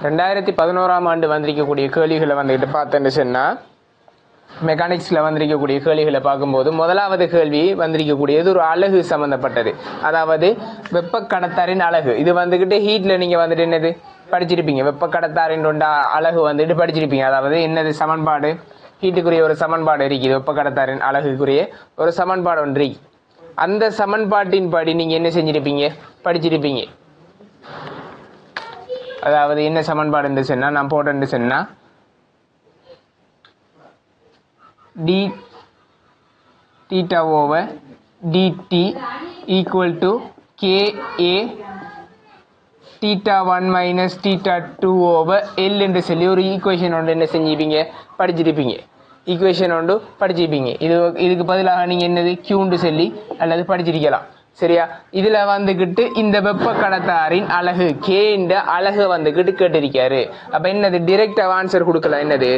2011ஆம் ஆண்டு வந்திருக்கக்கூடிய கேள்விகளை வந்துட்டு பார்த்தேன்னு சொன்னால் மெக்கானிக்ஸில் வந்திருக்கக்கூடிய கேள்விகளை பார்க்கும்போது முதலாவது கேள்வி வந்திருக்கக்கூடியது ஒரு அலகு சம்மந்தப்பட்டது. அதாவது வெப்ப கடத்தாரின் அலகு. இது வந்துக்கிட்டு ஹீட்டில் நீங்கள் வந்துட்டு என்னது படிச்சிருப்பீங்க. வெப்ப கடத்தாரின் அலகு வந்துட்டு படிச்சிருப்பீங்க. அதாவது என்னது சமன்பாடு, ஹீட்டுக்குரிய ஒரு சமன்பாடு இருக்குது. வெப்ப கடத்தாரின் அலகுக்குரிய ஒரு சமன்பாடு ஒன்று. அந்த சமன்பாட்டின் படி நீங்கள் என்ன செஞ்சிருப்பீங்க, படிச்சிருப்பீங்க. அதாவது என்ன சமன்பாடுன்னு சொன்னால் நான் போட்டேன்னு சொன்னால் d theta over dt equal to KA theta 1 minus theta 2 over L என்று சொல்லி ஒரு ஈக்குவேஷன் ஒன்று என்ன செஞ்சிருப்பீங்க, படிச்சிருப்பீங்க. ஈக்குவேஷன் ஒன்று படிச்சிருப்பீங்க. இதுக்கு பதிலாக நீங்கள் என்னது கியூண்டு சொல்லி அல்லது படிச்சிருக்கலாம். சரியா? இதில் வந்துக்கிட்டு இந்த வெப்ப கடத்தாரின் அலகு கேன்ற அலகு வந்துக்கிட்டு கேட்டிருக்காரு. அப்போ என்னது டிரெக்டாக ஆன்சர் கொடுக்கலாம். என்னது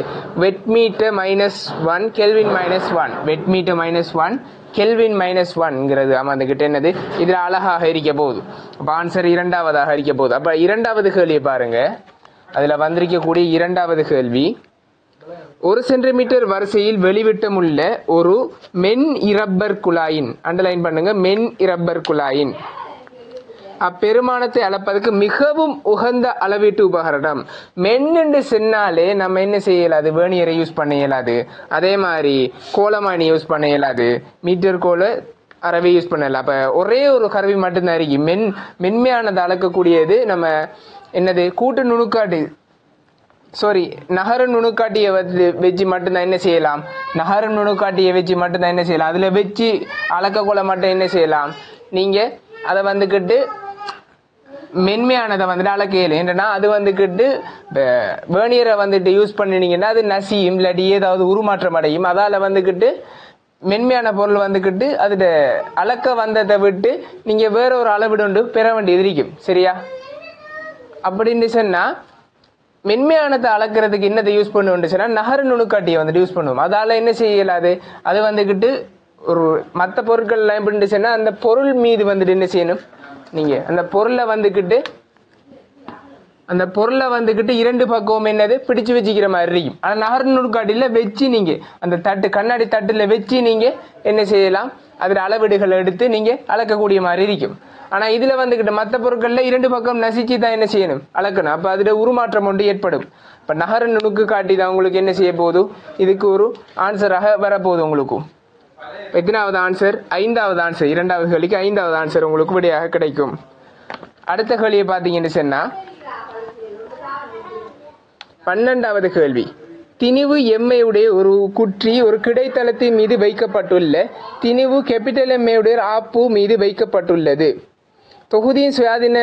வெட் மீட்டர் -1 கெல்வின் -1 வெட் மீட்டர் -1 கெல்வின் -1ங்கிறது வந்துக்கிட்டு என்னது இதில் அழகாக இருக்க போகுது. அப்போ ஆன்சர் இரண்டாவதாக இருக்க போகுது. அப்போ இரண்டாவது கேள்வியை பாருங்க. அதில் வந்திருக்கக்கூடிய இரண்டாவது கேள்வி, 1 சென்டிமீட்டர் வரிசையில் வெளிவிட்டமுள்ள ஒரு மென் இரப்பர் குழாயின், அண்டர்லைன் பண்ணுங்க, மென் இரப்பர் குழாயின் அப்பெருமானத்தை அளப்பதற்கு மிகவும் உகந்த அளவீட்டு உபகரணம். மென் என்று சொன்னாலே நம்ம என்ன செய்ய இயலாது, வேர்னியரை யூஸ் பண்ண இயலாது. அதே மாதிரி கோலமானி யூஸ் பண்ண இயலாது, மீட்டர் கோலை அறவே யூஸ் பண்ணல. அப்போ ஒரே ஒரு கருவி மட்டும்தான் இருக்கு. மென்மையானதை அளக்கக்கூடியது நம்ம என்னது கூட்டு நுணுக்காட்டு நகர நுணுக்காட்டியை வச்சு மட்டும்தான் என்ன செய்யலாம், நகர நுணுக்காட்டியை வச்சு மட்டும்தான் என்ன செய்யலாம், அதில் வச்சு அளக்கக்குள்ள மட்டும் என்ன செய்யலாம், நீங்கள் அதை வந்துக்கிட்டு மென்மையானதை வந்துட்டு அளக்கையில் என்னன்னா அது வந்துக்கிட்டு வேர்னியரை வந்துட்டு யூஸ் பண்ணினீங்கன்னா அது நசியும் இல்லாட்டி ஏதாவது உருமாற்றம் அடையும். அதால் வந்துக்கிட்டு மென்மையான பொருள் வந்துக்கிட்டு அதில் அளக்க வந்ததை விட்டு நீங்கள் வேற ஒரு அளவிடு பெற வேண்டியது இருக்கும். சரியா? அப்படின்னு சொன்னால் மென்மையானத்தை அளக்கிறதுக்கு என்னதை யூஸ் பண்ணுவோம்னு சொன்னால் நகர நுணுக்காட்டியை வந்துட்டு யூஸ் பண்ணுவோம். அதால் என்ன செய்யலாது, அது வந்துக்கிட்டு ஒரு மற்ற பொருட்கள்லாம் எப்படின்னு சொன்னால் அந்த பொருள் மீது வந்துட்டு என்ன செய்யணும், நீங்கள் அந்த பொருளை வந்துக்கிட்டு இரண்டு பக்கமும் என்னது பிடிச்சு வச்சுக்கிற மாதிரி இருக்கும். ஆனால் நகர நுணுக்காட்டியில் வச்சு நீங்கள் அந்த தட்டு கண்ணாடி தட்டில் வச்சு நீங்கள் என்ன செய்யலாம், அதில் அளவீடுகளை எடுத்து நீங்கள் அளக்கக்கூடிய மாதிரி இருக்கும். ஆனால் இதில் வந்துக்கிட்ட மற்ற பொருட்களில் இரண்டு பக்கம் நசிச்சு தான் என்ன செய்யணும், அளக்கணும். அப்போ அதில் உருமாற்றம் ஒன்று ஏற்படும். இப்போ நகர நுணுக்கு காட்டி தான் உங்களுக்கு என்ன செய்ய போகுது, இதுக்கு ஒரு ஆன்சராக வரப்போகுது. உங்களுக்கும் எத்தனாவது ஆன்சர், ஐந்தாவது ஆன்சர். இரண்டாவது கேள்விக்கு ஐந்தாவது ஆன்சர் உங்களுக்கு விடையாக கிடைக்கும். அடுத்த கேள்வியை பார்த்தீங்கன்னு சொன்னால் 12வது கேள்வி, திணிவு எம்மையுடைய ஒரு குற்றி ஒரு கிடைத்தளத்தின் மீது வைக்கப்பட்டுள்ள திணிவு கேபிட்டல் எம்மையுடைய ஆப்பு மீது வைக்கப்பட்டுள்ளது. தொகுதியின் சுயாதீன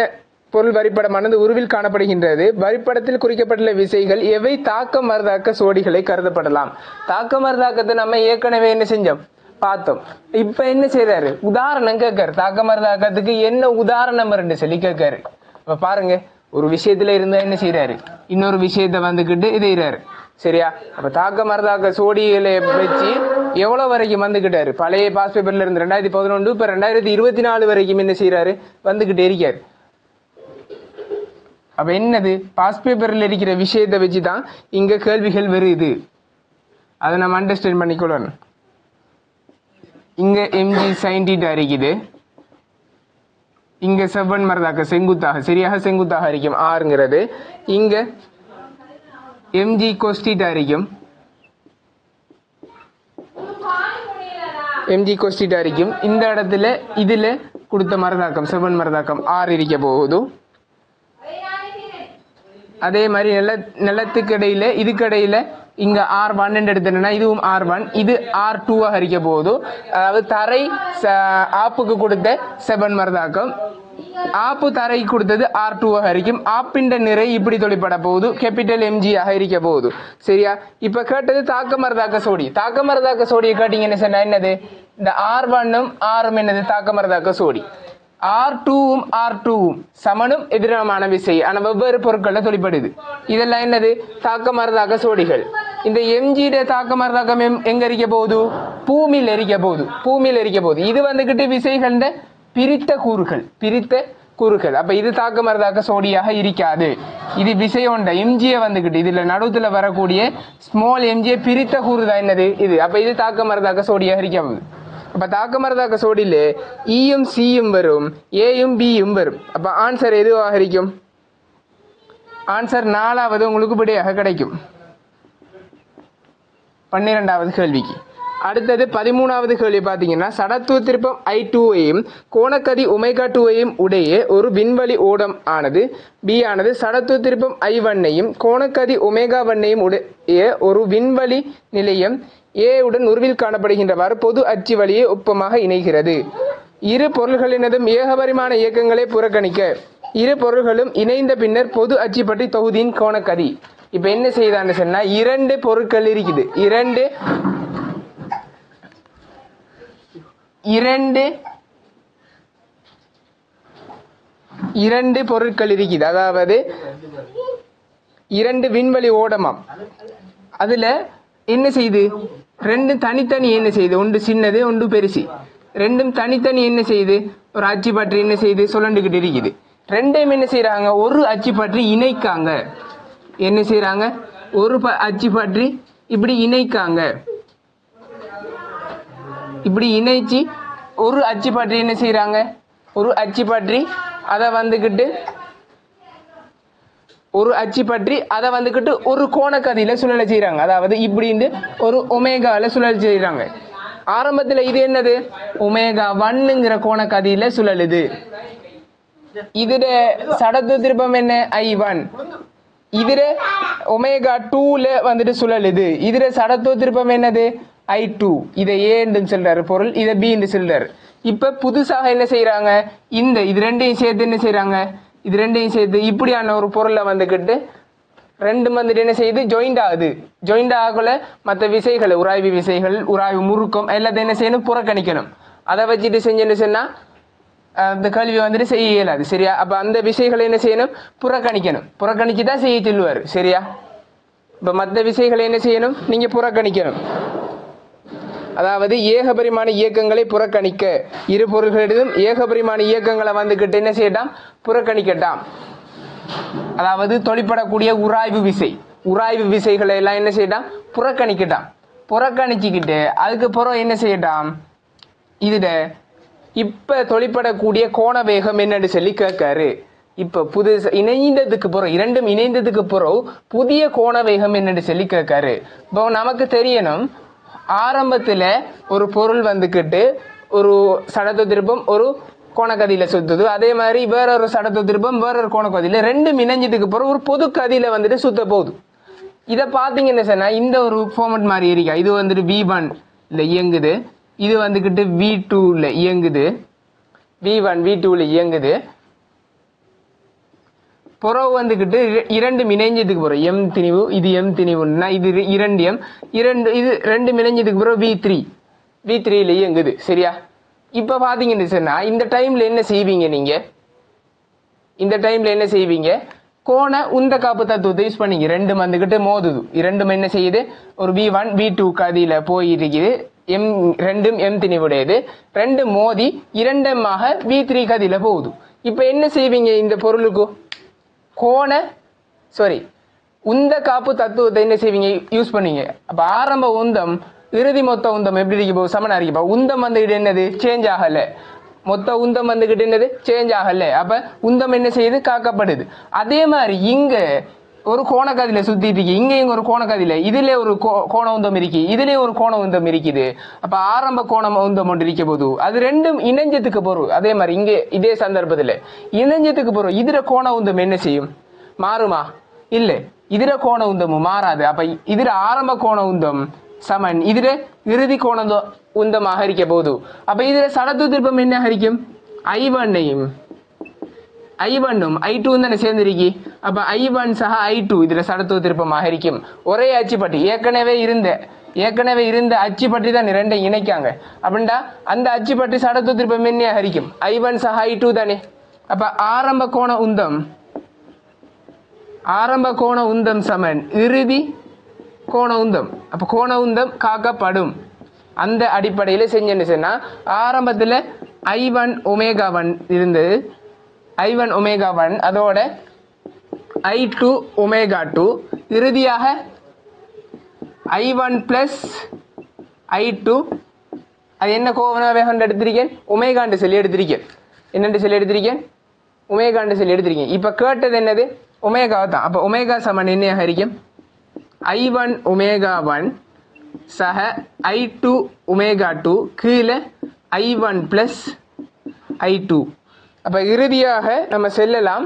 பொருள் வரிப்படமானது உருவில் காணப்படுகின்றது. வரிப்படத்தில் குறிக்கப்பட்டுள்ள விசைகள் எவை தாக்க மறுதாக்க சோடிகளை கருதப்படலாம். தாக்க மறுதாக்கத்தை நம்ம ஏற்கனவே என்ன செஞ்சோம், பார்த்தோம். இப்ப என்ன செய்யறாரு, உதாரணம் கேட்காரு. தாக்க மறுதாக்கத்துக்கு என்ன உதாரணம் சொல்லி கேட்காரு. இப்ப பாருங்க, ஒரு விஷயத்துல இருந்தா என்ன செய்யறாரு, இன்னொரு விஷயத்த வந்துக்கிட்டு இதைறாரு. சரியா? அப்ப தாக்க மறுதாக்க சோடிகளை வச்சு எவ்வளவு வரைக்கும் வந்துகிட்டாரு, பழைய பாஸ் பேப்பர்ல இருந்து 2011 இப்ப 2024 வரைக்கும் என்ன செய்யறாரு, வந்துகிட்டே இருக்காரு. அப்ப என்னது, பாஸ் பேப்பர்ல இருக்கிற விஷயத்தை வச்சுதான் இங்க கேள்விகள் வருது. அதை நம்ம அண்டர்ஸ்டாண்ட் பண்ணிக்கொள்ளணும். இங்க mg sin θ இருக்குது, இங்க செவ்வன் மரதாக்க செங்குத்தாக, சரியாக செங்குத்தாக இருக்கும் ஆறுங்கிறது. இங்க mg cos θ இருக்கும், mg cos θ இருக்கும். இந்த இடத்துல இதுல கொடுத்த மரதாக்கம் செவ்வன் மரதாக்கம் ஆறு இருக்க போகுது. அதே மாதிரி நிலத்துக்கு இடையில இதுக்கு இடையில இங்க R1 எடுத்தேன்னா இதுவும் R1, இது R2 இருக்க போகுது. அதாவது தரை ஆப்புக்கு கொடுத்த செவ்வன் மரதாக்கம், ஆப்பு தரைக்கு கொடுத்தது R2 இருக்கும். ஆப்பின் நிறை இப்படி தொழிற்பட போகுது, கேபிட்டல் mg இருக்க போகுது. சரியா? இப்ப கேட்டது தாக்க மரதாக்க சோடி. தாக்க மரதாக்க சோடியை கேட்டீங்கன்னு சொன்னா என்னது, இந்த R1ம் Rம் என்னது தாக்க மரதாக்க சோடி. R2ம் R2ம் சமனும் எதிரமான விசை, ஆனால் வெவ்வேறு பொருட்கள்ல தொழிற்படுது. இதெல்லாம் என்னது, தாக்க மரதாக்க சோடிகள். இந்த mg தாக்க மரதாக்கம் எங்க இருக்க போகுது, பூமியில் எரிக்க போகுது. இது வந்துகிட்டு விசைகள பிரித்த கூறுகள். அப்ப இது தாக்க மருதாக்க சோடியாக இருக்காது. இது விசையோண்ட எம்ஜியை வந்துகிட்டு இதுல நடுவுல வரக்கூடிய ஸ்மால் எம்ஜியை பிரித்த கூறுதான் என்னது இது. அப்ப இது தாக்க மருதாக்க சோடியாக இருக்காது. அப்ப தாக்க மருதாக்க சோடியில ஈயும் சியும் வரும், ஏயும் பியும் வரும். அப்ப ஆன்சர் எதுவாக இருக்கும்? ஆன்சர் 4வது உங்களுக்கு விடையாக கிடைக்கும் 12வது கேள்விக்கு. அடுத்தது 13வது கேள்வி பார்த்தீங்கன்னா, சடத்துவ திருப்பம் I2ஐயும் கோணக்கதி ஒமேகா2ஐயும் உடைய ஒரு விண்வெளி ஓடம் ஆனது பி ஆனது சடத்துவ திருப்பம் I1ஐயும் கோணக்கதி ஒமேகா1ஐயும் உடைய ஒரு விண்வெளி நிலையம் ஏ உடன் உருவில் காணப்படுகின்றவாறு பொது அச்சு வழியை ஒப்பமாக இணைகிறது. இரு பொருள்களினதும் ஏகபரிமாண இயக்கங்களை புறக்கணிக்க இரு பொருள்களும் இணைந்த பின்னர் பொது அச்சு பற்றி தொகுதியின் கோணக்கதி. இப்ப என்ன செய்தான்னு சொன்னா, இரண்டு பொருட்கள் இருக்குது, இரண்டு பொருட்கள் இருக்குது, அதாவது இரண்டு விண்வெளி ஓடமாம். அதுல என்ன செய்யுது, ரெண்டும் தனித்தனி என்ன செய்யுது, ஒன்று சின்னது ஒன்று பெருசு, ரெண்டும் தனித்தனி என்ன செய்யுது, ஒரு அச்சு பற்றி என்ன செய்யுது சுழண்டுகிட்டு இருக்குது. ரெண்டையும் என்ன செய்யறாங்க, ஒரு அச்சு பற்றி இணைக்காங்க. என்ன செய்யறாங்க, ஒரு அச்சு பற்றி இப்படி இணைக்காங்க. இப்படி இணைச்சி ஒரு அச்சு பற்றி என்ன செய்யறாங்க, ஒரு அச்சு பற்றி அதை வந்துகிட்டு ஒரு கோணக்கதியில சுழல செய்யறாங்க. அதாவது இப்படின்னு ஒரு ஒமேகால சுழல் செய்யறாங்க. ஆரம்பத்துல இது என்னது, ஒமேகா1ங்கிற கோணக்கதியில சுழலுது. இதுல சடத்துவ திருப்பம் என்ன, I1. இதுல ஒமேகா2ல வந்துட்டு சுழலுது. இதுல சடத்துவ திருப்பம் என்னது, I2. இதை ஏன்னு சொல்றாரு பொருள், இதை பின்னு சொல்றாரு. இப்ப புதுசாக என்ன செய்யறாங்க, இது ரெண்டையும் சேர்த்து என்ன செய்யறாங்க, இது ரெண்டையும் சேர்த்து இப்படியான ஒரு பொருளை வந்துகிட்டு ரெண்டும் வந்துட்டு என்ன செய்யுது, ஜாயிண்ட் ஆகுது. ஜாயிண்ட் ஆகல மற்ற விசைகள், உராய்வு விசைகள், உராய்வு முறுக்கம் எல்லாத்தையும் என்ன செய்யணும், புறக்கணிக்கணும். அதை வச்சுட்டு செஞ்சுன்னு சொன்னா அந்த கேள்வி வந்துட்டு செய்ய இயலாது. சரியா? அப்ப அந்த விசைகளை என்ன செய்யணும், புறக்கணிக்கணும். புறக்கணிச்சுதான் செய்ய சொல்லுவாரு. சரியா? இப்ப மற்ற விசைகளை என்ன செய்யணும், நீங்க புறக்கணிக்கணும். அதாவது ஏகபரிமாண இயக்கங்களை புறக்கணிக்க இரு பொருள்களிடம் ஏகபரிமாண இயக்கங்களை வந்துகிட்டு என்ன செய்யட்டாம், புறக்கணிக்கட்டாம். அதாவது தொழிற்படக்கூடிய உராய்வு விசைகளை எல்லாம் என்ன செய்யட்டாம், புறக்கணிக்கட்டாம். புறக்கணிச்சுக்கிட்டு அதுக்கப்புறம் என்ன செய்யட்டாம், இதுல இப்ப தொழிற்படக்கூடிய கோண வேகம் என்னன்னு சொல்லி கேட்காரு. இப்ப புதுசு இணைந்ததுக்கு பிறகு, இரண்டும் இணைந்ததுக்கு பிறகு புதிய கோண வேகம் என்னன்னு சொல்லி கேட்காரு. இப்போ நமக்கு தெரியணும், ஆரம்பத்துல ஒரு பொருள் வந்துகிட்டு ஒரு சடத்துவ திருப்பம் ஒரு கோணக்கதியில சுத்துது, அதே மாதிரி வேற ஒரு சடத்துவ திருப்பம் வேற ஒரு கோணக்கதியில, ரெண்டும் இணைஞ்சதுக்கு பிறகு ஒரு பொது கதியில வந்துட்டு சுத்த போகுது. இதை பாத்தீங்கன்னு சொன்னா இந்த ஒரு ஃபார்மட் மாதிரி இருக்கா, இது வந்துட்டு V1ல இயங்குது, இது வந்துகிட்டு V2ல இயங்குது, V1 V2ல இயங்குது. புறவு வந்துகிட்டு இரண்டு இணைஞ்சதுக்கு பிறகு எம் திணிவு, இது எம் திணிவுன்னா இது இது ரெண்டு இணைஞ்சதுக்கு பிறகு V3ல இயங்குது. சரியா? இப்ப பாத்தீங்கன்னு சொன்னா இந்த டைம்ல என்ன செய்வீங்க, நீங்க இந்த டைம்ல என்ன செய்வீங்க, கோண உந்த காப்பு தத்துவத்தை யூஸ் பண்ணீங்க. ரெண்டும் வந்துகிட்டு மோதுது, இரண்டும் என்ன செய்யுது, ஒரு V1 V2 கதியில போயிருக்குது, ரெண்டும் எம் திணிவுடையது, ரெண்டு மோதி இரண்டமாக V3 கதியில போகுது. இப்ப என்ன செய்வீங்க, இந்த பொருளுக்கு உந்த காப்பு தத்துவத்தை என்ன செய்வீங்க, யூஸ் பண்ணீங்க. அப்ப ஆரம்ப உந்தம் இறுதி மொத்த உந்தம் எப்படி இருக்கு, சமனா இருக்கு. உந்தம் வந்துகிட்டு என்னது, சேஞ்ச் ஆகல. மொத்த உந்தம் வந்துகிட்டு என்னது, சேஞ்ச் ஆகல. அப்ப உந்தம் என்ன செய்யுது, காக்கப்படுது. அதே மாதிரி இங்க ஒரு கோணக்கதியில சுத்திட்டு இருக்கு, இங்க ஒரு கோணக்கதியில, இதுல ஒரு கோண உந்தம் இருக்கு, இதுலயும் ஒரு கோண உந்தம் இருக்குது. அப்ப ஆரம்ப கோண உந்தம் ஒன்று இருக்க போது அது ரெண்டும் இணைஞ்சதுக்கு போறோம். அதே மாதிரி இங்க இதே சந்தர்ப்பத்துல இணைஞ்சதுக்கு போறோம், இதுல கோண உந்தம் என்ன செய்யும், மாறுமா? இல்ல, இதுல கோண உந்தமும் மாறாது. அப்ப இதுல ஆரம்ப கோண உந்தம் சமன் இதுல இறுதி கோண உந்தமாக இருக்க போது. அப்ப இதுல சடத்துவ திருப்பம் என்ன ஹரிக்கும், I1ம் I2 தானே சேர்ந்திருக்கி. அப்ப I1 சக I2 இதுல சடத்துவ திருப்பமாக இருக்கும். ஒரே அச்சு பற்றி ஏற்கனவே இருந்த அச்சு பற்றி தான் இரண்டை இணைக்காங்க. அப்படின்டா அந்த அச்சு பற்றி சடத்துவ திருப்பம் என்ன ஹரிக்கும், I1 சக I2 தானே. அப்ப ஆரம்ப கோண உந்தம் சமன் இறுதி கோண உந்தம். அப்ப கோண உந்தம் காக்கப்படும். அந்த அடிப்படையில செஞ்சேன்னு சொன்னா ஆரம்பத்துல I1 ஒமேகா1 இருந்தது, I1 ஒமேகா 1 அதோட I2 ஒமேகா 2 இறுதியாக I1 பிளஸ் I2 அது என்ன கோவனாவே கண்டு எடுத்திருக்கேன் ஒமேகாண்டு சொல்லி எடுத்திருக்கேன் என்னென்று சொல்லி எடுத்திருக்கேன் ஒமேகாண்டு சொல்லி எடுத்திருக்கேன் இப்போ கேட்டது என்னது ஒமேகா தான் அப்போ ஒமேகா சமன் என்னையாக இருக்கும் I1 ஒமேகா 1 சக I2 ஒமேகா 2 கீழே I1 பிளஸ் I2 அப்போ இறுதியாக நம்ம செல்லலாம்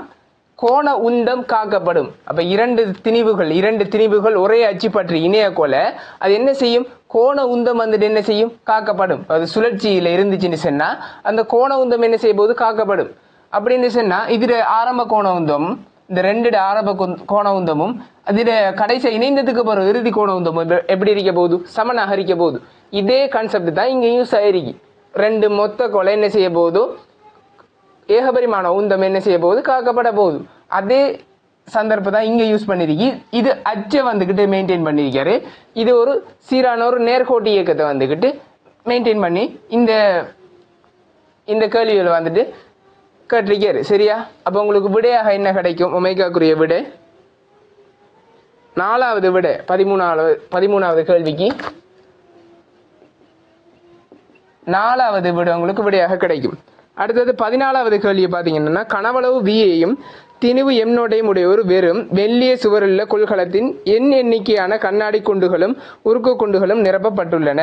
கோண உந்தம் காக்கப்படும் அப்போ இரண்டு திணிவுகள் ஒரே அச்சு பற்றி இணைய கொல அது என்ன செய்யும் கோண உந்தம் வந்துட்டு என்ன செய்யும் காக்கப்படும் அது சுழற்சியில் இருந்துச்சுன்னு சொன்னா அந்த கோண உந்தம் என்ன செய்ய போது காக்கப்படும் அப்படின்னு சொன்னா இதுல ஆரம்ப கோண உந்தம் இந்த ரெண்டு ஆரம்ப கோண உந்தமும் அதுல கடைசி இணைந்ததுக்கு போற இறுதி கோண உந்தமும் எப்படி இருக்க போகுது சமனாக இருக்க போகுது இதே கான்செப்ட் தான் இங்க யூஸ் ஆயிருக்கு ரெண்டு மொத்த கொலை என்ன செய்ய போகுதோ ஏகபரிமாண உந்தம் என்ன செய்ய போகுது காக்கப்பட போகுது அதே சந்தர்ப்பம் தான் இங்க யூஸ் பண்ணிருக்கு இது அச்சை வந்துகிட்டு மெயின்டைன் பண்ணியிருக்காரு இது ஒரு சீரான ஒரு நேர்கோட்டு இயக்கத்தை வந்துகிட்டு மெயின்டைன் பண்ணி இந்த கேள்விகளை வந்துட்டு கேட்டிருக்காரு சரியா அப்போ உங்களுக்கு விடையாக என்ன கிடைக்கும் ஒமேகாக்குரிய விடை 4வது விடை 13வது கேள்விக்கு 4வது விடை உங்களுக்கு விடையாக கிடைக்கும் அடுத்தது 14வது கேள்வியை பார்த்தீங்கன்னா கனவளவு வியையும் திணிவு எம்னோடையும் உடைய ஒரு வெறும் வெள்ளிய சுவருள்ள கொள்கலத்தின் எண்ணிக்கையான கண்ணாடி குண்டுகளும் உருக்கு குண்டுகளும் நிரப்பப்பட்டுள்ளன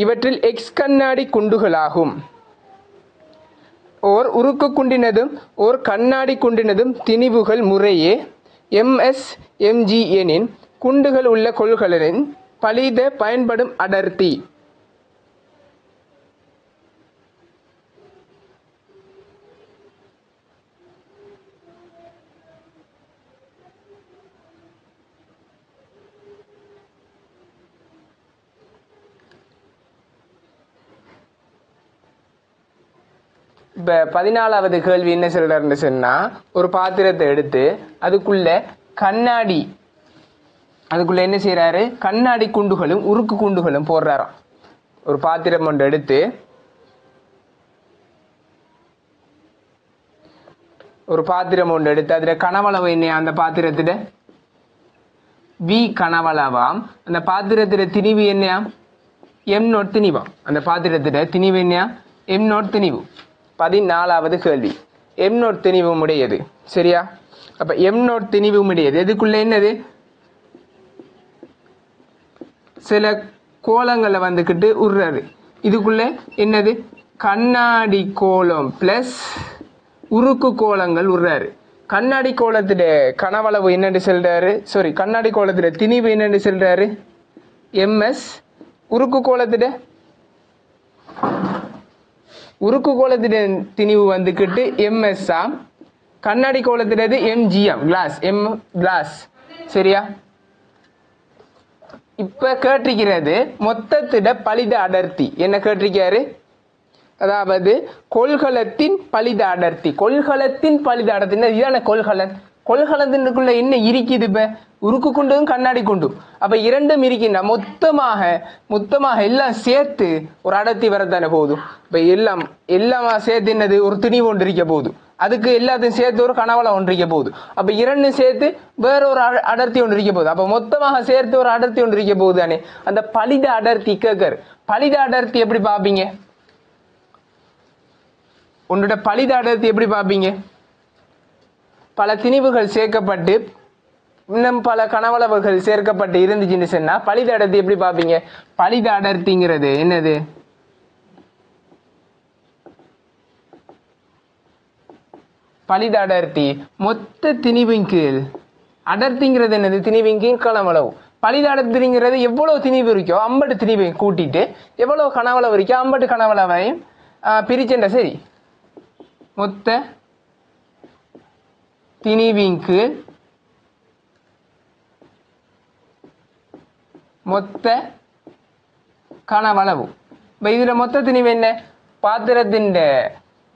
இவற்றில் எக்ஸ் கண்ணாடி குண்டுகளாகும் ஓர் உருக்கு குண்டினதும் ஓர் கண்ணாடி குண்டினதும் திணிவுகள் முறையே எம்எஸ் எம்ஜி எனின் குண்டுகள் உள்ள கொள்கலனின் பலித பயன்படும் அடர்த்தி இப்போ 14வது கேள்வி என்ன சொல்றாருன்னு சொன்னா ஒரு பாத்திரத்தை எடுத்து அதுக்குள்ள என்ன செய்யறாரு கண்ணாடி குண்டுகளும் உருக்கு குண்டுகளும் போடுறாராம் ஒரு பாத்திரம் ஒன்று எடுத்து அதுல கனவளவு என்ன அந்த பாத்திரத்துல வி கனவளவாம் அந்த பாத்திரத்துல திணிவு என்னையா M0 திணிவாம் அந்த பாத்திரத்துல திணிவு என்னையா M0 திணிவு 14வது கேள்வி M0 திணிவு உடையது சரியா அப்ப M0 திணிவு உடையது எதுக்குள்ள என்னது சில கோலங்களை வந்துகிட்டு உருறாரு இதுக்குள்ள என்னது கண்ணாடி கோலம் பிளஸ் உருக்கு கோலங்கள் உருறாரு கண்ணாடி கோலத்துல கனவளவு என்னன்னு சொல்றாரு கண்ணாடி கோலத்துல திணிவு என்னன்னு சொல்றாரு எம்எஸ் உருக்கு கோலத்திட திணிவு வந்துக்கிட்டு எம்எஸ் ஆம் கண்ணாடி கோலத்திடது எம்ஜிஎம் கிளாஸ் சரியா இப்ப கேட்டிருக்கிறது மொத்தத்திட பலித அடர்த்தி என்ன கேட்டிருக்காரு அதாவது கொள்கலத்தின் பலித அடர்த்தி இதான கொள்கலத்தினுக்குள்ள என்ன இருக்குது இப்ப உருக்கு குண்டும் கண்ணாடி குண்டும் அப்ப இரண்டும் இருக்கின்ற மொத்தமாக எல்லாம் சேர்த்து ஒரு அடர்த்தி வரத்தானே போகுது இப்ப எல்லாமா சேர்த்து என்னது ஒரு திணிவு ஒன்று இருக்க போகுது அதுக்கு எல்லாத்தையும் சேர்த்து ஒரு கனவளம் ஒன்று இருக்க போகுது அப்ப இரண்டும் சேர்த்து வேற ஒரு அடர்த்தி ஒன்று இருக்க போகுது அப்ப மொத்தமாக சேர்த்து ஒரு அடர்த்தி ஒன்று இருக்க போகுது தானே அந்த பலித அடர்த்தி கேட்கரு பலித அடர்த்தி எப்படி பாப்பீங்க உன்னோட பலித அடர்த்தி எப்படி பாப்பீங்க பல திணிவுகள் சேர்க்கப்பட்டு இன்னும் பல கனவளவுகள் சேர்க்கப்பட்டு இருந்துச்சுன்னு சொன்னா பலித அடர்த்தி எப்படி பாப்பீங்க பலித அடர்த்திங்கிறது என்னது பலித அடர்த்தி மொத்த திணிவின் கீழ் அடர்த்திங்கிறது என்னது திணிவின் கீழ் கனவளவு பலித அடர்த்திங்கிறது எவ்வளவு திணிவு இருக்கோ 50 திணிவை கூட்டிட்டு எவ்வளவு கனவளவு இருக்கோ 50 கனவளவையும் பிரிச்சேன்டா சரி மொத்த திணிவின் கீழ் மொத்த கனவளவு இதுல மொத்த திணிவு என்ன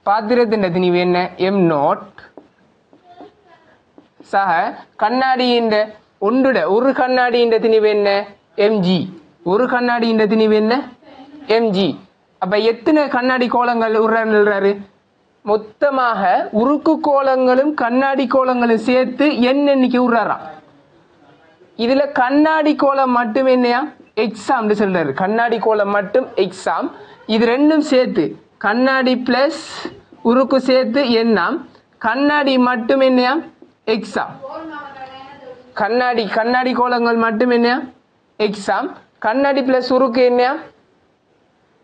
பாத்திரத்தின் திணிவு என்ன M0 சக கண்ணாடியின் ஒரு கண்ணாடியின் திணிவு என்ன mg ஒரு கண்ணாடியின் திணிவு என்ன mg அப்ப எத்தனை கண்ணாடி கோலங்கள் உருறாரு மொத்தமாக உருக்கு கோலங்களும் கண்ணாடி கோலங்களும் சேர்த்து எண்ணிக்கை விடுறாராம். இதுல கண்ணாடி கோலம் மட்டும் என்னையா எக்ஸாம் சொல்றாரு. கண்ணாடி கோலம் மட்டும் எக்ஸாம். இது ரெண்டும் சேர்த்து கண்ணாடி பிளஸ் உருக்கு சேர்த்து எண்ணாம். கண்ணாடி மட்டும் என்னையா எக்ஸாம். கண்ணாடி கோலங்கள் மட்டும் என்னையா எக்ஸாம். கண்ணாடி பிளஸ் உருக்கு என்னையா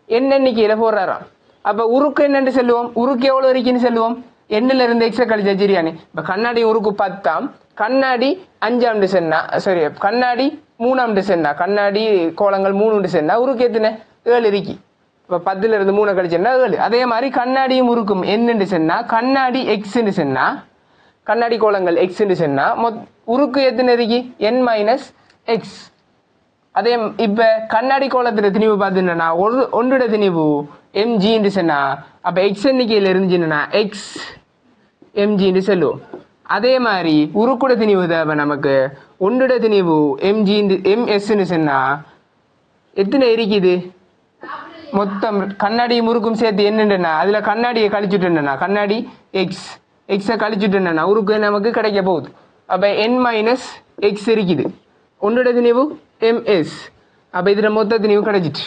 எண்ணிக்கையில போடுறாராம். அப்ப உருக்கு என்னன்னு சொல்லுவோம், உருக்கு எவ்வளவு இருக்குன்னு சொல்லுவோம், எண்ணில இருந்து எக்ஸ கழிச்சா சரியானே. இப்ப கண்ணாடி உருக்கு 10, கண்ணாடி 5 சென்னா, சரி கண்ணாடி 3 சென்னா, கண்ணாடி கோலங்கள் 3 சென்னா உருக்கு எத்தனை 7 இருக்கு. இப்ப 10ல இருந்து 3 கழிச்சா 7. அதே மாதிரி கண்ணாடியும் உருக்கும் என்னன்னு சொன்னா கண்ணாடி எக்ஸ்ன்னு சொன்னா, கண்ணாடி கோலங்கள் எக்ஸ்ன்னு சொன்னா உருக்கு எத்தனை இருக்கு n-x. அதே இப்ப கண்ணாடி கோலத்துல திணிவு பார்த்தீங்கன்னா ஒன்றோட திணிவு mg சொன்னா, அப்ப எக்ஸ் எண்ணிக்கையில இருந்துச்சுன்னா எக்ஸ் mg சொல்லுவோம். அதே மாதிரி உருக்குட திணிவு தேவை நமக்கு. ஒன்றோட திணிவு ms சொன்னா எத்தனை இருக்குது மொத்தம் கண்ணாடி முறுக்கும் சேர்த்து என்னன்னா அதுல கண்ணாடியை கழிச்சுட்டேன்னா கண்ணாடி எக்ஸ கழிச்சுட்டேன்னா உருக்கு நமக்கு கிடைக்க போகுது. அப்ப n-x இருக்குது. ஒன்றோட திணிவு ms. அப்ப இதுல மொத்த திணிவு கிடைச்சிட்டு.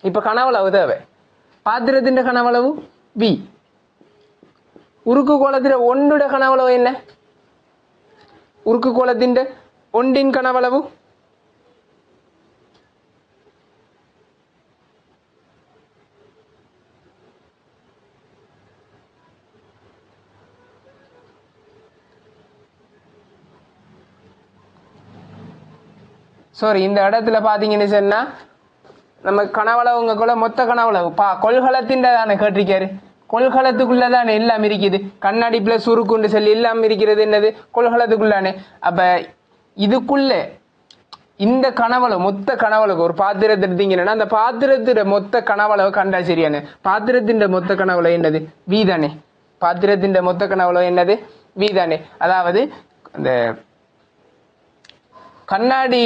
இப்ப கனவளவு தேவை. பாத்திரத்தின் கனவளவு v. உருக்கு கோலத்துல ஒன்றோட கனவளவு என்ன, உருக்கு கோலத்தின் ஒன்றின் கனவளவு சாரி இந்த இடத்துல பாத்தீங்கன்னு சொன்னா நம்ம கனவளவுங்க கூட மொத்த கனவளவு கொள்கலத்தின் தானே கேட்டிருக்காரு. கொள்கலத்துக்குள்ளதானே எல்லாம் இருக்குது. கண்ணாடி பிளஸ் உருக்குண்டு சொல்லி எல்லாம் இருக்கிறது என்னது கொள்கலத்துக்குள்ளானே. அப்ப இதுக்குள்ள இந்த கனவளவு மொத்த கனவளவு ஒரு பாத்திரத்தை எடுத்தீங்கன்னா அந்த பாத்திரத்திட மொத்த கனவளவு கண்டா சரியானு. பாத்திரத்தின் மொத்த கனவளவு என்னது வீதானே. பாத்திரத்தின் மொத்த கனவளவு என்னது வீதானே. அதாவது அந்த கண்ணாடி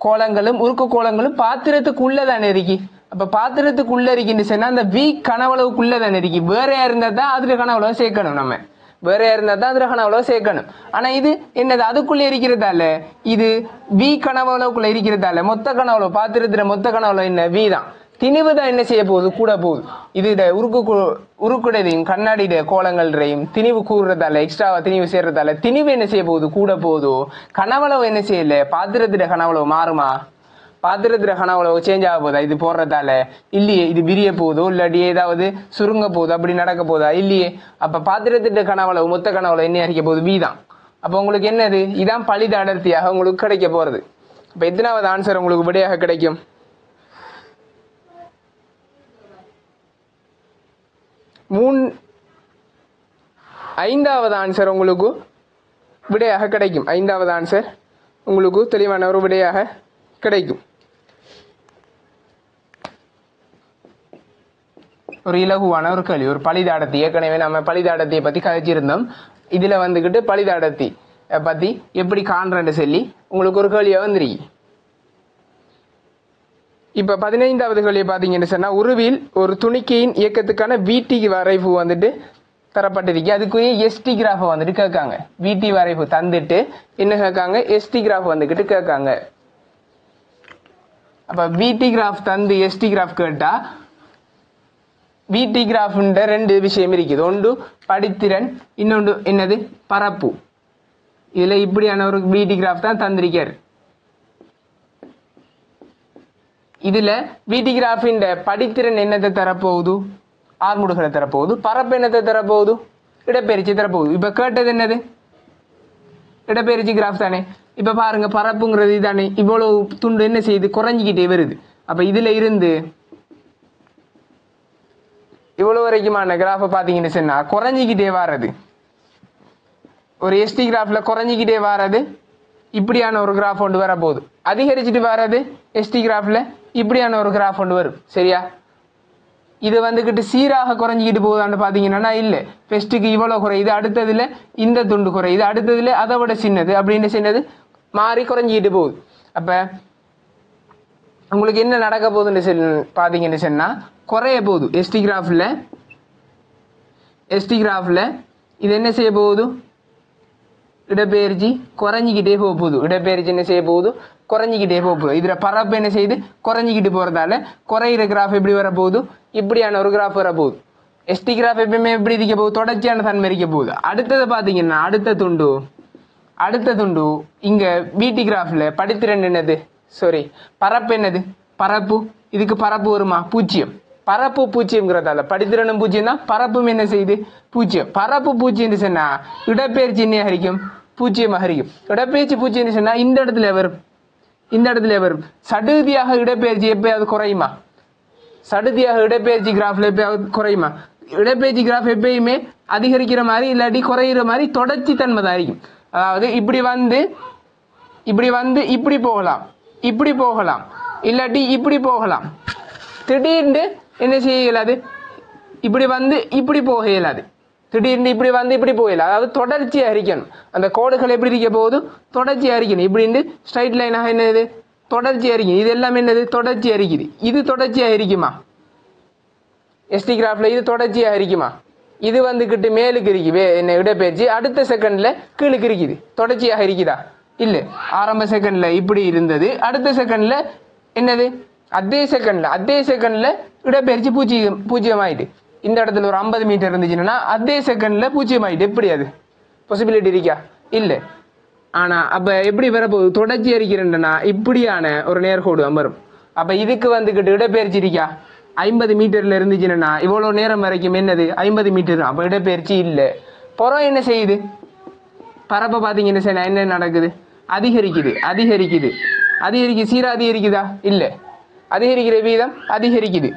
கோலங்களும் உருக்கு கோலங்களும் பாத்திரத்துக்குள்ளதானே இருக்கு. அப்ப பாத்திரத்துக்குள்ள இருக்குன்னு சொன்னா அந்த வி கனவளவுக்குள்ளதானே இருக்கு. வேறையா இருந்தா தான் அதுல கனவளவு சேர்க்கணும். நம்ம வேறையா இருந்தா தான் அதுல கனவளவு சேர்க்கணும். ஆனா இது என்னது அதுக்குள்ள இருக்கிறதால இது வி கனவளவுக்குள்ள இருக்கிறதால மொத்த கனவளவு பாத்திரத்துல மொத்த கனவளவு என்ன வி தான். திணிவு தான் என்ன செய்ய போகுது கூட போகுது. இது உருக்குடையும் கண்ணாடிய கோலங்கள்றையும் திணிவு கூறுறதால எக்ஸ்ட்ராவா திணிவு சேர்றதால திணிவு என்ன செய்ய போகுது கூட போகுதோ. கனவளவு என்ன செய்யல பாத்திரத்திட கனவளவு மாறுமா, பாத்திரத்திட கனவளவு சேஞ்ச் ஆக போதா இது போடுறதால இல்லையே. இது விரிய போதோ இல்லாட்டி ஏதாவது சுருங்க போதோ அப்படி நடக்க போதா இல்லையே. அப்ப பாத்திரத்திட்ட கனவளவு மொத்த கனவளவு என்ன அறிக்க போகுது வி தான். அப்ப உங்களுக்கு என்னது இதான் பலித அடர்த்தியாக உங்களுக்கு கிடைக்க போறது. இப்ப எத்தனாவது ஆன்சர் உங்களுக்கு விடையாக கிடைக்கும்? 5வது ஆன்சர் உங்களுக்கு விடையாக கிடைக்கும். 5வது ஆன்சர் உங்களுக்கு தெளிவான ஒரு விடையாக கிடைக்கும். ஒரு இலகுவான ஒரு கேள்வி, ஒரு பலிதாடத்தி. ஏற்கனவே நம்ம பலிதாடத்தியை பத்தி கதைச்சிருந்தோம். இதுல வந்துகிட்டு பலிதாடத்தி பத்தி எப்படி காண்றேன்னு சொல்லி உங்களுக்கு ஒரு கேள்வியா வந்துருக்கு. இப்ப 15வது கேள்வியை பாத்தீங்கன்னு சொன்னா உருவில் ஒரு துணிக்கையின் இயக்கத்துக்கான VT வரைவு வந்துட்டு தரப்பட்டிருக்கு. அதுக்கு ST கிராஃப் வந்துட்டு கேட்காங்க. VT வரைவு தந்துட்டு என்ன கேட்காங்க ST கிராஃப் வந்துகிட்டு கேட்காங்க. அப்ப VT கிராஃப் தந்து ST கிராஃப் கேட்டா VT கிராஃப்ன்ற 2 விஷயம் இருக்குது. ஒன்று படித்திறன், இன்னொன்று என்னது பரப்பு. இதுல இப்படியான ஒரு VT கிராஃப் தான் தந்திருக்காரு. இதுல VT கிராஃபின் படித்திறன் என்னத்தை தரப்போகுது ஆர்முடுகளை தரப்போகுது. பரப்பு என்னத்தை தரப்போகுது இடப்பெயர்ச்சி தரப்போகுது. இப்ப கேட்டது என்னது இடப்பெயர்ச்சி கிராஃப் தானே. இப்ப பாருங்க பரப்புங்கிறது தானே இவ்வளவு துண்டு என்ன செய்யுது குறைஞ்சிக்கிட்டே வருது. அப்ப இதுல இருந்து இவ்வளவு வரைக்குமான கிராஃபை பாத்தீங்கன்னு சொன்னா குறைஞ்சிக்கிட்டே வாரது. ஒரு ST கிராஃப்ல குறைஞ்சிக்கிட்டே வாரது இப்படியான ஒரு கிராஃப் ஒன்று வரப்போகுது. அதிகரிச்சுட்டு வர்றது ST கிராஃப்ல இப்படியான ஒரு கிராஃப் ஒன்று வரும். சரியா? இது வந்துகிட்டு சீராக குறைஞ்சிக்கிட்டு போகுதான்னு பாத்தீங்கன்னா இல்ல. ஃபர்ஸ்ட்டுக்கு இவ்வளவு குறையுது, அடுத்ததுல இந்த துண்டு குறையுது, அடுத்ததுல அதை விட சின்னது அப்படின்னு சின்னது மாறி குறைஞ்சிக்கிட்டு போகுது. அப்ப உங்களுக்கு என்ன நடக்க போகுதுன்னு பாத்தீங்கன்னு சொன்னா குறைய போகுது. ST கிராஃப்ல எஸ்டி கிராஃபில் இது என்ன செய்ய போகுது, இடப்பெயர்ச்சி குறைஞ்சிக்கிட்டே போக போகுது. இடப்பெயர்ச்சி என்ன செய்ய போகுது, குறைஞ்சிக்கிட்டே போக போகுது. இதில் பரப்பு என்ன செய்யுது, குறைஞ்சிக்கிட்டு போகிறதால குறையிற கிராஃப் எப்படி வரப்போகுது, இப்படியான ஒரு கிராஃப் வரப்போகுது. எஸ்டி கிராஃப் எப்பயுமே எப்படி இருக்க போகுது, தொடர்ச்சியான தன்மை இருக்க போகுது. அடுத்தது பார்த்தீங்கன்னா அடுத்த துண்டு இங்கே பிடி கிராஃபில் படித்திறன் என்னது, சாரி பரப்பு என்னது, பரப்பு. இதுக்கு பரப்பு வருமா, 0. பரப்பு 0ங்கிறதால படித்திறனும் 0 தான், பரப்பும் என்ன செய்யுது 0. பரப்பு 0 சொன்னா இடப்பெயர்ச்சி என்ன ஹரிக்கும், 0 ஹரிக்கும். இடப்பெயர்ச்சி 0 சொன்னா இந்த இடத்துல வரும். சடுதியாக இடப்பெயர்ச்சி எப்பயாவது குறையுமா, சடுதியாக இடப்பெயர்ச்சி கிராஃப்ல எப்பயாவது குறையுமா. இடப்பெயர்ச்சி கிராஃப் எப்பயுமே அதிகரிக்கிற மாதிரி இல்லாட்டி குறையிற மாதிரி தொடர்ச்சி தன்மை தான் இருக்கும். அதாவது இப்படி வந்து இப்படி போகலாம் இல்லாட்டி இப்படி போகலாம். திடீர்னு என்ன செய்ய இயலாது, இப்படி வந்து இப்படி போக இயலாது. திடீர்னு இப்படி வந்து இப்படி போகல. அதாவது தொடர்ச்சியாக இருக்கணும். அந்த கோடுகள் எப்படி இருக்க போகுது, தொடர்ச்சியாக இருக்கணும். இப்படின்னு ஸ்ட்ரைட் லைனாக என்னது தொடர்ச்சியாக இருக்கணும். இது எல்லாம் என்னது தொடர்ச்சியாக இருக்குது. இது தொடர்ச்சியாக இருக்குமா, எஸ்டி கிராஃப்ல இது தொடர்ச்சியாக இருக்குமா. இது வந்துக்கிட்டு மேலுக்கு இருக்குது என்ன இடப்பெயர்ச்சி, அடுத்த செகண்ட்ல கீழுக்கு இருக்குது. தொடர்ச்சியாக இருக்குதா, இல்லை. ஆரம்ப செகண்ட்ல இப்படி இருந்தது, அடுத்த செகண்ட்ல என்னது அதே செகண்ட்ல இடப்பெயர்ச்சி 0 ஆயிட்டு. இந்த இடத்துல ஒரு 50 மீட்டர் இருந்துச்சுன்னா அதே செகண்ட்ல 0 ஆயிட்டு. எப்படி அது பாசிபிலிட்டி இருக்கா, இல்லை. ஆனா அப்ப எப்படி வரப்போகுது, தொடர்ச்சி இருக்கிறேன்னா இப்படியான ஒரு நேர்கோடு அமரும். அப்ப இதுக்கு வந்துக்கிட்டு இடப்பெயர்ச்சி இருக்கா, 50 மீட்டர்ல இருந்துச்சுன்னா இவ்வளவு நேரம் வரைக்கும் என்னது 50 மீட்டர். அப்ப இடப்பெயர்ச்சி இல்லை. புறம் என்ன செய்யுது, பரப்ப பாத்தீங்கன்னா என்ன நடக்குது, அதிகரிக்குது. சீரா அதிகரிக்குதா, இல்லை. அதிகரிக்கிற வீதம் அதிகரிக்குது.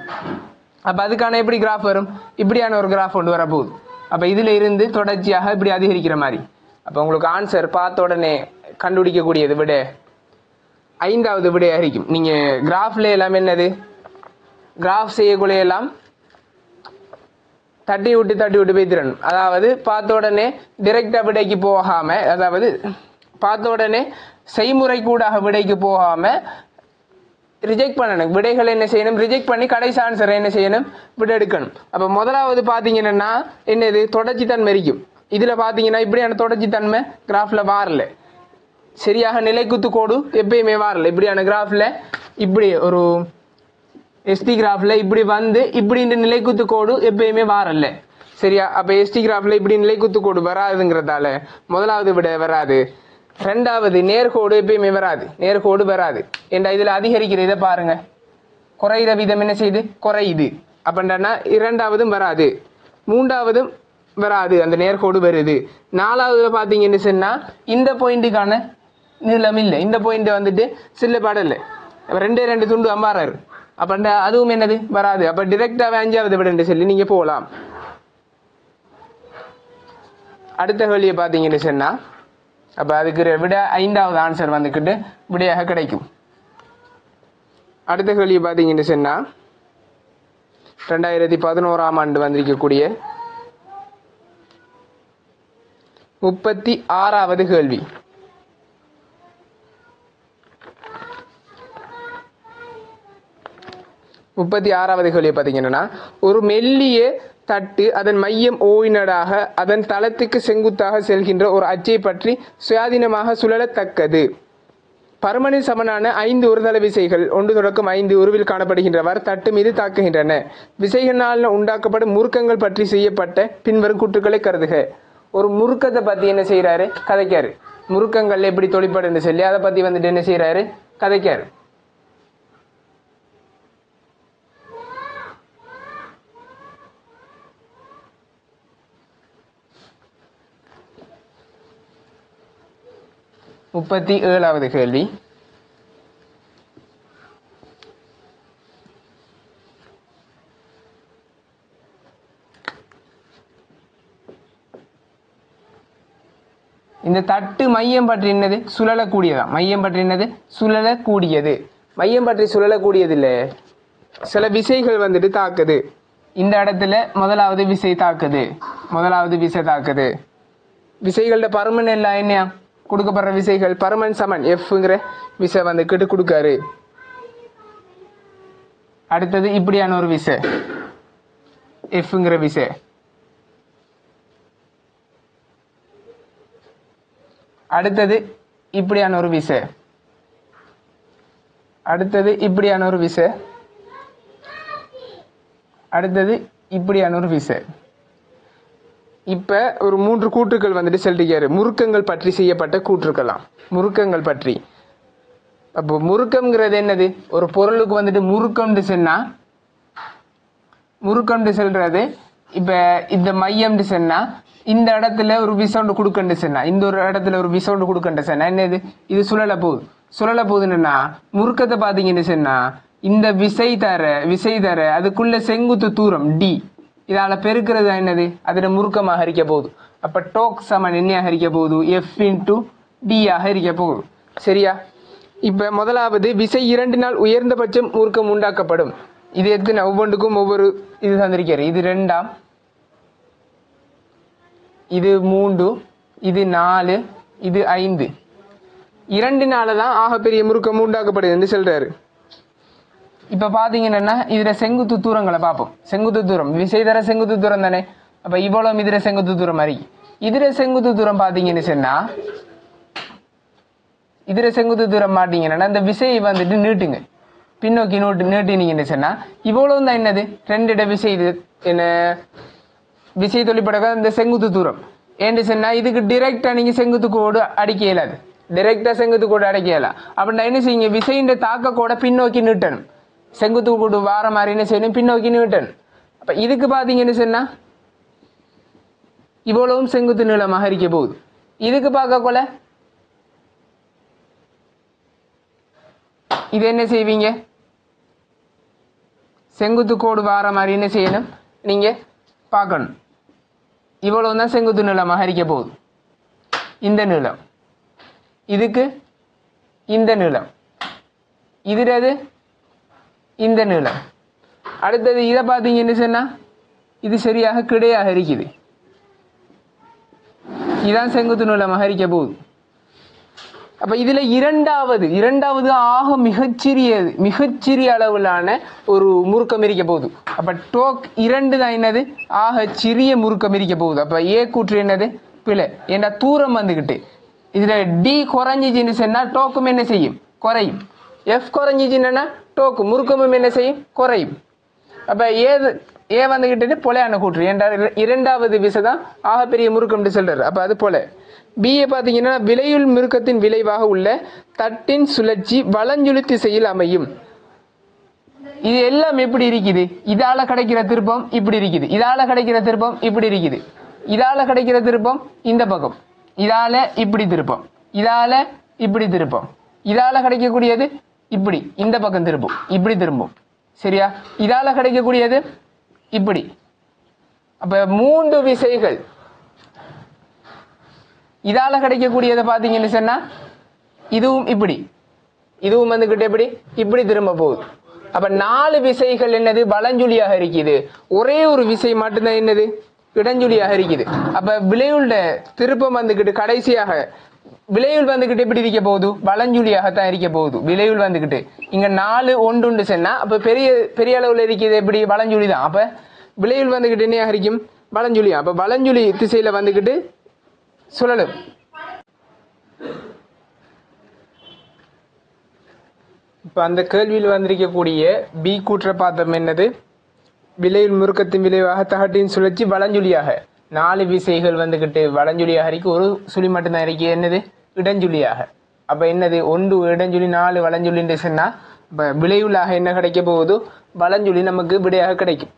அப்ப அதுக்கான எப்படி கிராஃப் வரும், இப்படியான ஒரு கிராஃப் கொண்டு வரப்போகுது. அப்ப இதுல இருந்து தொடர்ச்சியாக இப்படி அதிகரிக்கிற மாதிரி. அப்ப உங்களுக்கு ஆன்சர் பார்த்த உடனே கண்டுபிடிக்கக்கூடியது விட 5வது விடையாக இருக்கும். நீங்க கிராஃப்ல எல்லாம் என்னது, கிராஃப் செய்யக்கூடிய எல்லாம் தட்டி விட்டு பேத்திரணும். அதாவது பார்த்த உடனே டிரெக்டா விடைக்கு போகாம, அதாவது பார்த்த உடனே செய்முறை கூடாக விடைக்கு போகாம ரிஜெக்ட் பண்ணணும். விடைகளை என்ன செய்யணும், ரிஜெக்ட் பண்ணி கடைசி ஆன்சரை என்ன செய்யணும், விட எடுக்கணும். அப்ப முதலாவது பாத்தீங்கன்னா என்னது தொடர்ச்சி தன்மை இருக்கும். இதுல பாத்தீங்கன்னா இப்படியான தொடர்ச்சி தன்மை கிராஃப்ல வாரல. சரியாக நிலைக்குத்து கோடு எப்பயுமே வாரல. இப்படியான கிராஃப்ல இப்படி ஒரு எஸ்டி கிராஃப்ல இப்படி வந்து இப்படி இந்த நிலைக்குத்து கோடு எப்பயுமே வாரல. சரியா. அப்ப எஸ்டி கிராஃப்ல இப்படி நிலைக்குத்து கோடு வராதுங்கிறதால முதலாவது விட வராது. 2வது நேர்கோடு எப்பயுமே வராது. ஏண்டா இதுல அதிகரிக்கிற இதை பாருங்க, குறையிற வீதம் என்ன செய்யுது, குறையுது. அப்படின்னா 2வதும் வராது, 3வதும் வராது, அந்த நேர்கோடு வருது. 4வதுல பாத்தீங்கன்னு சொன்னா இந்த பாயிண்ட்டுக்கான நீளம் இல்லை. இந்த பாயிண்ட் வந்துட்டு சில்ல படல, 2 துண்டு அம்பாறாரு. அப்ப அதுவும் என்னது வராது. அப்ப டிரெக்டாவே 5வது விட சொல்லி நீங்க போகலாம். அடுத்த கேள்வியை பாத்தீங்கன்னு சொன்னா அப்ப அதுக்கு விட 5வது ஆன்சர் வந்துக்கிட்டு விடையாக கிடைக்கும். அடுத்த கேள்வி பாத்தீங்கன்னு சொன்னா 2011ஆம் ஆண்டு வந்திருக்கக்கூடிய 36வது கேள்வி. பாத்தீங்கன்னா ஒரு மெல்லிய தட்டு அதன் மையம் ஓயினடாக அதன் தளத்துக்கு செங்குத்தாக செல்கின்ற ஒரு அச்சை பற்றி சுயாதீனமாக சுழலத்தக்கது. பருமனில் சமனான 5 ஒருதள விசைகள் 1 தொடக்கம் 5 உருவில் காணப்படுகின்றவாறு தட்டு மீது தாக்குகின்றன. விசைகளால் உண்டாக்கப்படும் முறுக்கங்கள் பற்றி செய்யப்பட்ட பின்வரும் கூற்றுக்களை கருதுக. ஒரு முறுக்கத்தை பத்தி என்ன செய்யறாரு, கதைக்காரு. முறுக்கங்கள் எப்படி தொழிற்படுன்னு சொல்லி அதை பத்தி வந்துட்டு என்ன செய்யறாரு, கதைக்காரு. முப்பத்தி 7வது கேள்வி. இந்த தட்டு மையம் பற்றி என்னது, சுழலக்கூடியதா. மையம் பற்றி என்னது, சுழலக்கூடியது. மையம் பற்றி சுழலக்கூடியது இல்லை, சில விசைகள் வந்துட்டு தாக்குது. இந்த இடத்துல முதலாவது விசை தாக்குது. விசைகளோட பருமன் எல்லாம் என்ன கொடுக்கப்படுற விசைகள், பருமன் சமன் எஃப்ங்கிற விசை வந்துக்கிட்டு கொடுக்காரு. அடுத்தது இப்படியான ஒரு விசை எஃப்ங்கிற விசை. அடுத்தது இப்படியான ஒரு விசை, அடுத்தது இப்படியான ஒரு விசை, அடுத்தது இப்படியான ஒரு விசை. இப்ப ஒரு 3 கூற்றுக்கள் வந்துட்டு செல்லிக்காரு, முறுக்கங்கள் பற்றி செய்யப்பட்ட கூற்றுக்கலாம். முறுக்கங்கள் பற்றி, அப்போ முறுக்கம்ங்கிறது என்னது? ஒரு பொருளுக்கு வந்துட்டு முறுக்கம்னு சொன்னா, முறுக்கம்னு சொல்றது இப்ப இந்த மையம்னு சொன்னா இந்த இடத்துல ஒரு விசவுண்டு கொடுக்கண்டு சொன்னா, இந்த ஒரு இடத்துல ஒரு விசவுண்டு கொடுக்கண்டு சொன்னா என்னது? இது சுழல போகுது. சுழல போகுதுன்னா முறுக்கத்தை பாத்தீங்கன்னு சொன்னா இந்த விசை தர அதுக்குள்ள செங்குத்து தூரம் டி, இதால பெருக்கிறது என்னது? அதுல முறுக்கமாக இருக்க போகுது. அப்ப டோக் சமன் என்னையாக இருக்க போகுது? எஃப் இன்டு டி ஆக இருக்க போகுது. சரியா? இப்ப முதலாவது விசை 2 உயர்ந்தபட்சம் முறுக்கம் உண்டாக்கப்படும். இது எத்தனை? ஒவ்வொன்றுக்கும் ஒவ்வொரு இது தந்திருக்காரு. இது 2, இது 3, இது 4, இது 5. 2 தான் ஆகப்பெரிய முறுக்கம் உண்டாக்கப்படுதுன்னு சொல்றாரு. இப்ப பாத்தீங்கன்னா இதுல செங்குத்து தூரங்களை பார்ப்போம். செங்குத்து தூரம் விசை தர செங்குத்து தூரம் தானே. அப்ப இவ்வளவு இதுல செங்குத்து தூரம் மாதிரி இதுல செங்குத்து தூரம் பாத்தீங்கன்னு சொன்னா, இதுல செங்குத்து தூரம் மாட்டீங்கன்னா இந்த விசையை வந்துட்டு நீட்டுங்க, பின்னோக்கி நீட்டினீங்கன்னு சொன்னா இவ்வளவு தான் என்னது? 2 விசை. இது என்ன விசை தொழிற்பட இந்த செங்குத்து தூரம் ஏன்னு சொன்னா இதுக்கு டிரெக்டா நீங்க செங்குத்து கோடு அடிக்க இயலாது. டிரெக்டா செங்குத்து கோடு அடிக்க இயலாம். அப்படின்னா என்ன செய்யுங்க? விசையின் தாக்க கோட பின்னோக்கி நீட்டணும். செங்குத்து கோடு வார மாதிரி என்ன செய்யணும்? பின்னோக்கி நீட்டணும். அப்ப இதுக்கு பாத்தீங்கன்னு சொன்னா இவ்வளவும் செங்குத்து நீளமாக இருக்க போகுது. இதுக்கு பார்க்க கொள்ள இது என்ன செய்வீங்க? செங்குத்து கோடு வார மாதிரி என்ன செய்யணும்? நீங்க பார்க்கணும். இவ்வளவு தான் செங்குத்து நீளமாக இருக்க போகுது. இந்த நீளம் இதுக்கு, இந்த நீளம் இதுறது, இந்த நீளம். அடுத்தது இதை பார்த்தீங்கன்னு சொன்னா இது சரியாக கிடையாக இருக்குது. இதான் செங்குத்து நீளமாக இருக்க போகுது. அப்ப இதுல இரண்டாவது ஆக மிகச்சிறிய அளவிலான ஒரு முறுக்கம் இருக்க போகுது. அப்ப டோக் 2 தான் என்னது? ஆக சிறிய முறுக்கம் இருக்க போகுது. அப்ப ஏ கூற்று என்னது? பிழை. ஏன்னா தூரம் வந்துகிட்டு இதுல டி குறைஞ்சிச்சுன்னு சொன்னா டோக்கும் என்ன செய்யும்? குறையும். எஃப் குறைஞ்சிச்சுன்னா டோக்கு முறுக்கமும் என்ன செய்யும்? குறையும். அப்ப ஏ வந்துகிட்டு பொலையான கூற்று. இரண்டாவது விசை தான் ஆகப்பெரிய முறுக்கம் சொல்றாரு. அப்ப அது போல. பிஏ பாத்தீங்கன்னா விலையுள் முறுக்கத்தின் விளைவாக உள்ள தட்டின் சுழற்சி வலஞ்சுழி திசையில் அமையும். இது எல்லாம் எப்படி இருக்குது? இதால கிடைக்கிற திருப்பம் இப்படி இருக்குது, இதால கிடைக்கிற திருப்பம் இப்படி இருக்குது, இதால கிடைக்கிற திருப்பம் இந்த பக்கம், இதால இப்படி திருப்பம், இதால இப்படி திருப்பம், இதால கிடைக்கக்கூடியது இப்படி இந்த பக்கம் திருப்பம், இப்படி திரும்பும். சரியா? இதால கிடைக்கக்கூடியது இப்படி. அப்ப 3 விசைகள். இதால கிடைக்கக்கூடியதை பாத்தீங்கன்னு சொன்னா இதுவும் இப்படி, இதுவும் வந்துகிட்டு எப்படி இப்படி திரும்ப போகுது. அப்ப 4 விசைகள் என்னது? வலஞ்சுழியாக இருக்குது. ஒரே ஒரு விசை மட்டும்தான் என்னது? இடஞ்சுழியாக இருக்குது. அப்ப விளையுள்ள திருப்பம் வந்துகிட்டு கடைசியாக விளையுள் வந்துகிட்டு எப்படி இருக்க போகுது? வலஞ்சுழியாகத்தான் இருக்க போகுது. விளையுள் வந்துகிட்டு இங்க 4 ஒன்று சொன்னா அப்ப பெரிய அளவுல இருக்குது எப்படி? வலஞ்சுழி தான். அப்ப விளையுள் வந்துகிட்டு என்ன இருக்கும்? வலஞ்சுழியா. அப்ப வலஞ்சுழி திசையில வந்துகிட்டு சுழலும். இப்ப அந்த கேள்வியில் வந்திருக்கக்கூடிய பி கூற்ற பார்த்தோம் என்னது? விலையில் முறுக்கத்தின் விளைவாக தகட்டின் சுழற்சி வலஞ்சுழியாக 4 விசைகள் வந்துகிட்டு வலஞ்சுழியாக இருக்கு. ஒரு சுழி மட்டும்தான் இருக்கு. என்னது? இடஞ்சுழியாக. அப்ப என்னது? 1 இடஞ்சுழி 4 வலஞ்சுழின்னு சொன்னா இப்ப விளையுள்ளாக என்ன கிடைக்க போகுது? வலஞ்சுழி நமக்கு விடையாக கிடைக்கும்.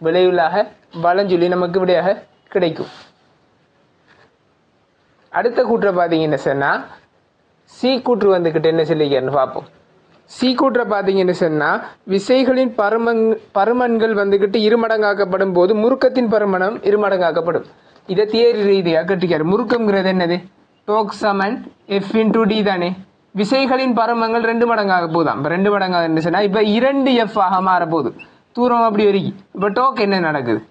விளையுள்ளாக வலஞ்சுழி நமக்கு விடையாக கிடைக்கும். அடுத்த கூற்ற பாத்தீங்கன்னு சொன்னா சி கூற்று வந்துகிட்டு என்ன சொல்லிக்கிறன்னு பார்ப்போம். சி கூற்ற பாத்தீங்கன்னு சொன்னா விசைகளின் பருமன்கள் வந்துகிட்டு இருமடங்காக்கப்படும் போது முறுக்கத்தின் பருமனம் இருமடங்காக்கப்படும். இதை தியரி ரீதியாக கட்டிக்காரு. முறுக்கம்ங்கிறது என்னது? டோக் சமன் எஃப் இன்டு டி தானே. விசைகளின் பருமங்கள் 2 மடங்காக போதாம். இப்ப 2 மடங்காக சொன்னா இப்ப 2 எஃப் ஆக மாற போகுது. தூரம் அப்படி வரைக்கும். இப்ப டோக் என்ன நடக்குது?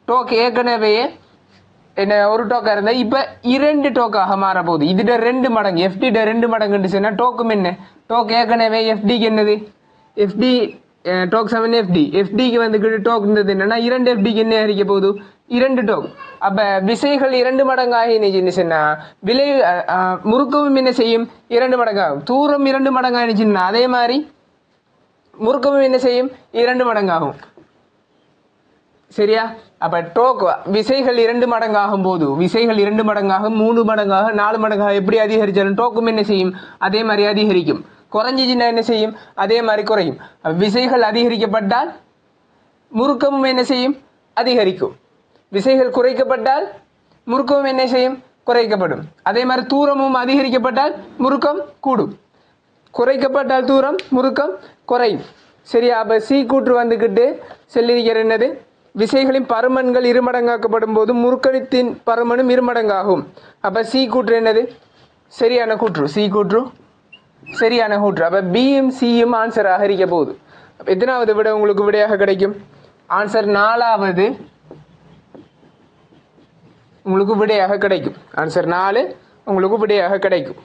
டோக் ஏற்கனவே என்ன ஒரு டோக்கா இருந்தா இப்ப 2 டோக்காக மாற போகுது. இதுட 2 மடங்கு, எஃப்டி 2 மடங்குன்னு சொன்னா டோக்கும் என்ன? டோக் ஏற்கனவே எஃப்டிக்கு என்னது? எஃப்டி டோக் சமன் எஃப்டி. எஃப்டிக்கு வந்துக்கிட்டு டோக் இருந்தது என்னன்னா 2 எஃப்டிக்கு என்ன இருக்க போகுது? 2 டோக். அப்ப விசைகள் 2 மடங்காக என்ன சொன்னா விலை முறுக்கவும் என்ன செய்யும் 2 மடங்காகும். தூரம் 2 மடங்காக இருந்துச்சுன்னா அதே மாதிரி முறுக்கவும் என்ன செய்யும் 2 மடங்காகும். சரியா? அப்ப டோக் விசைகள் 2 மடங்காகும் போது விசைகள் 2 மடங்காக 3 மடங்காக 4 மடங்காக எப்படி அதிகரிச்சாலும் டோக்கும் என்ன செய்யும் அதே மாதிரி அதிகரிக்கும். குறைஞ்சிச்சுன்னா என்ன செய்யும் அதே மாதிரி குறையும். விசைகள் அதிகரிக்கப்பட்டால் முறுக்கமும் என்ன செய்யும் அதிகரிக்கும். விசைகள் குறைக்கப்பட்டால் முறுக்கமும் என்ன செய்யும் குறைக்கப்படும். அதே மாதிரி தூரமும் அதிகரிக்கப்பட்டால் முறுக்கம் கூடும். குறைக்கப்பட்டால் தூரம் முறுக்கம் குறையும். சரியா? அப்ப சி கூற்று வந்துக்கிட்டு சொல்லியிருக்கிற என்னது விசைகளின் பருமன்கள் இருமடங்காக்கப்படும் போது முறுக்கத்தின் பருமனும் இருமடங்காகும். அப்ப சி கூற்று என்னது சரியான கூற்று. சி கூற்று சரியான கூற்று. அப்ப பியும் சியும் ஆன்சராக இருக்க போகுது. எத்தனாவது விட உங்களுக்கு விடையாக கிடைக்கும்? ஆன்சர் 4வது உங்களுக்கு விடையாக கிடைக்கும். ஆன்சர் 4 உங்களுக்கு விடையாக கிடைக்கும்.